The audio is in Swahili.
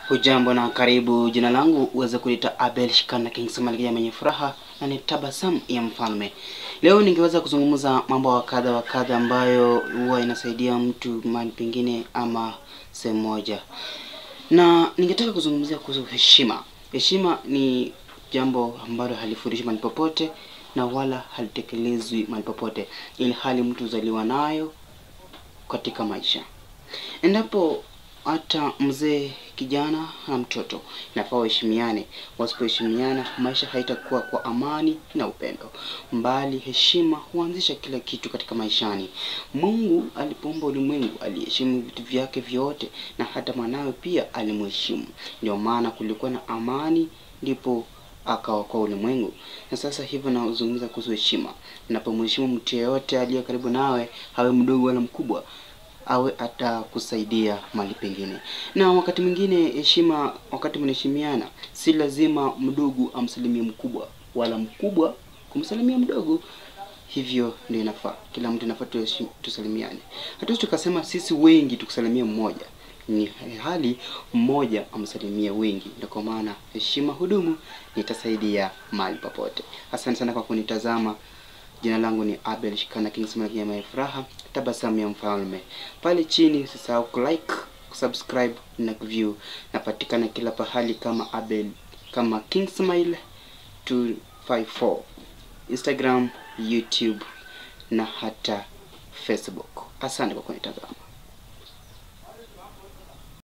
Hujambo na karibu. Jina langu uweze kuita Abel Shikana Kings, malkia mwenye furaha na ni tabasamu ya mfalme. Leo ningeweza kuzungumza mambo wa kadha ambayo huwa inasaidia mtu mahali pengine ama sehemu moja. Na ningetaka kuzungumzia kuhusu heshima. Heshima ni jambo ambalo halifundishwi mahali popote na wala halitekelezwi mahali popote, ili hali mtu huzaliwa nayo katika maisha. Endapo hata mzee, kijana na mtoto inafaa waheshimiane. Wasipoheshimiana, maisha haitakuwa kwa amani na upendo, mbali heshima huanzisha kila kitu katika maishani. Mungu alipoumba ulimwengu aliheshimu vitu vyake vyote, na hata mwanawe pia alimheshimu. Ndio maana kulikuwa na amani, ndipo akaokoa ulimwengu. Na sasa hivyo nazungumza kuhusu heshima. Unapomheshimu mtu yeyote aliye karibu nawe, awe mdogo wala mkubwa, awe atakusaidia mahali pengine. Na wakati mwingine heshima, wakati mnaheshimiana, si lazima mdogo amsalimie mkubwa wala mkubwa kumsalimia mdogo. Hivyo ndio inafaa. Kila mtu inafaa tusalimiane. Hatuwezi tukasema sisi wengi tukusalimia mmoja, ni hali mmoja amsalimie wengi. Ndio kwa maana heshima hudumu, nitasaidia mahali popote. Asante sana kwa kunitazama. Jina langu ni Abel Shikana Kings, malkia mwenye furaha, tabasamu ya mfalme. Pale chini usisahau kulike, kusubscribe na kuview. Napatikana kila pahali kama Abel, kama King Smile 254, Instagram, YouTube na hata Facebook. Asante kwa kunitazama.